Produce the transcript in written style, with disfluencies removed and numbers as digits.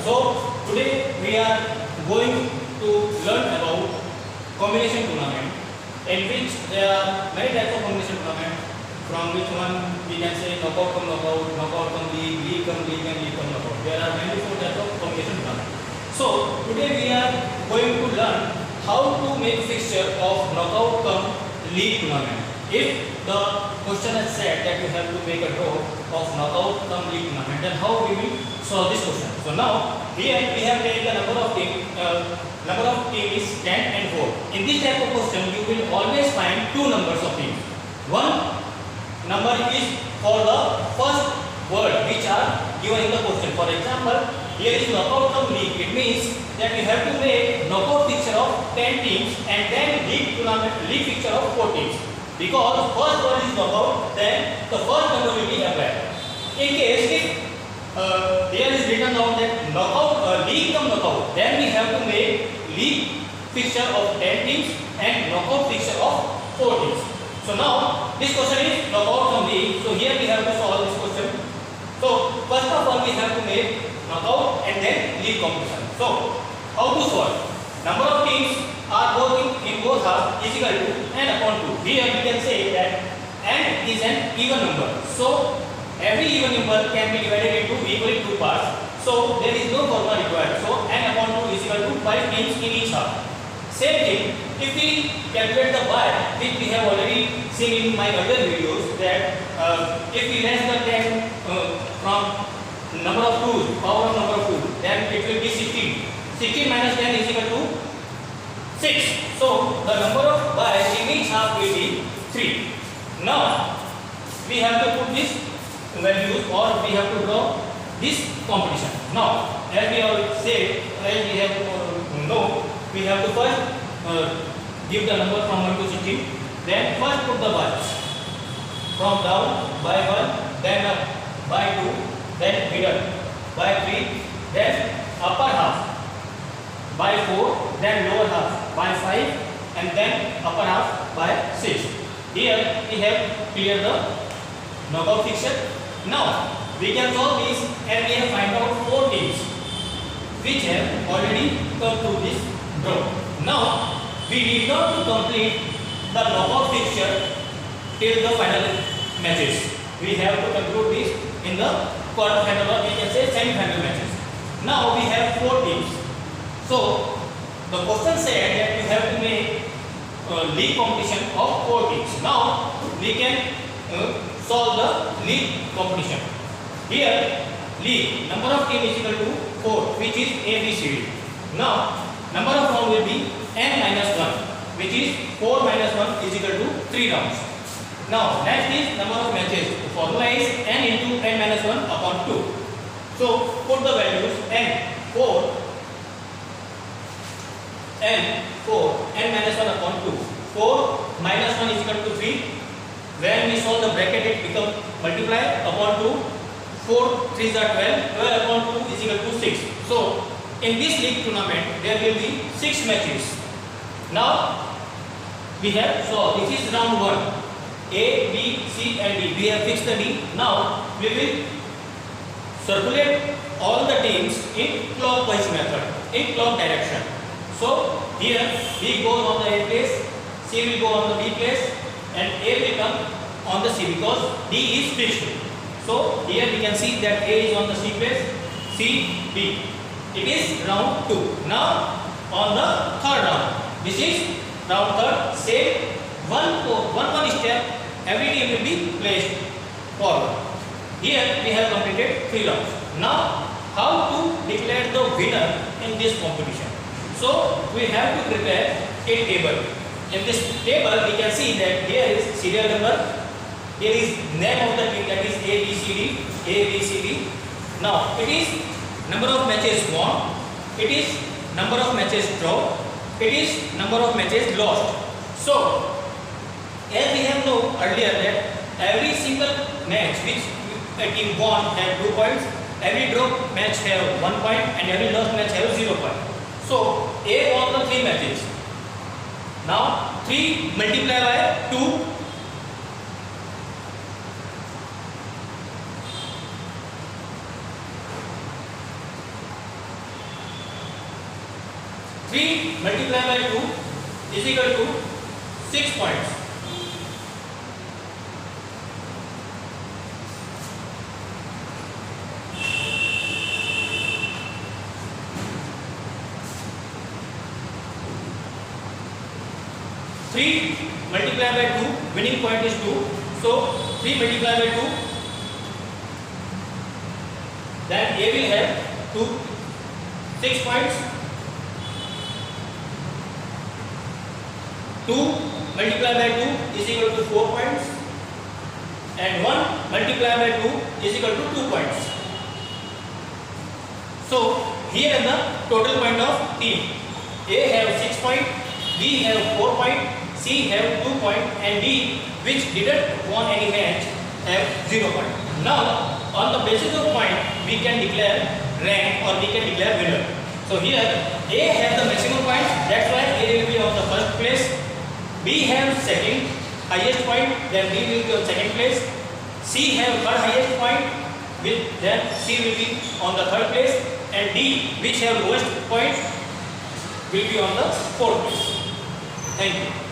So today we are going to learn about combination tournament, in which there are many types of combination tournament. From which one we can say knockout come knockout, knockout come league come league, and league come knockout. There are many four types of combination tournament. So today we are going to learn how to make fixture of knockout come league tournament. If the question is said that you have to make a draw of knockout come league tournament, then how we will solve this question? So now here we have taken the number of team is 10 and 4. In this type of question you will always find two numbers of teams. One number is for the first word which are given in the question. For example, here is knockout come league. It means that we have to make knockout fixture of 10 teams and then league fixture of 4 teams. Because first word is knockout, then the first number will be applied. In case if here is written down that knockout league come knockout, then we have to make league fixture of 10 teams and knockout fixture of 4 teams. So now this question is knockout come league. So here we have to solve this question. So first of all we have to make knockout and then league competition. So how to solve? Number of teams are both in both half is equal to n upon 2. Here we can say that n is an even number. So every even number can be divided into equally 2 parts. So there is no formula required. So n upon 2 is equal to 5 teams in each half. Same thing, if we calculate the y, which we have already seen in my earlier videos, that if we raise the 10 from number of 2, power of number of 2, then it will be 16. 16 minus 10 is equal to 6. So the number of y in each half will be 3. Now we have to put this values, or we have to draw this competition. Now as we have said, as we have we have to first give the number from 1 to 16. Then first put the y from down by 1, then up by 2, then middle by 3, then upper half by 4, then lower half by 5, and then upper half by 6. Here we have cleared the knockout fixture. Now we can solve this and we have find out 4 teams which have already come to this draw. Now we need not to complete the knockout fixture till the final matches. We have to conclude this in the quarter final, or we can say semi-final matches. Now we have 4 teams. So the question said that we have to make league competition of 4 teams. Now we can solve the league competition. Here league number of teams is equal to 4, which is A, B, C, D. Now number of round will be n minus 1, which is 4 minus 1 is equal to 3 rounds. Now next is number of matches. The formula is n into n minus 1 upon 2. So put the values n 4 n minus 1 upon 2. 4 minus 1 is equal to 3. When we solve the bracket, it become multiply upon 2. 4 3s are 12. 12 upon 2 is equal to 6. So in this league tournament there will be 6 matches. Now we have, so this is round 1. A, B, C and D. We have fixed the D. Now we will circulate all the teams in clockwise method, in clock direction. So here B goes on the A place, C will go on the B place, and A will come on the C because D is fixed. So here we can see that A is on the C place, C, B. It is round 2. Now on the third round, this is round 3rd. Same one step, every team will be placed forward. Here we have completed 3 rounds. Now how to declare the winner in this competition? So we have to prepare a table. In this table we can see that here is serial number, here is name of the team, that is A, B, C, D, A, B, C, D. Now it is number of matches won, it is number of matches draw, it is number of matches lost. So as we have known earlier that every single match which a team won have 2 points, every draw match have 1 point, and every lost match have 0 point. So A won the 3 matches. Now 3 multiplied by 2, 3 multiplied by 2 is equal to 6 points. Three multiplied by 2, winning point is 2. So 3 multiplied by 2, then A will have 6 points. 2 multiplied by 2 is equal to 4 points, and 1 multiplied by 2 is equal to 2 points. So here is the total point of team. A have 6 points, B have 4 points, C have 2 points, and D, which didn't won any match, have 0 points. Now on the basis of point we can declare rank or we can declare winner. So here A have the maximum points, that's why A will be on the first place. B have second highest point, then B will be on second place. C have third highest point, then C will be on the third place, and D, which have lowest point, will be on the fourth place. Thank you.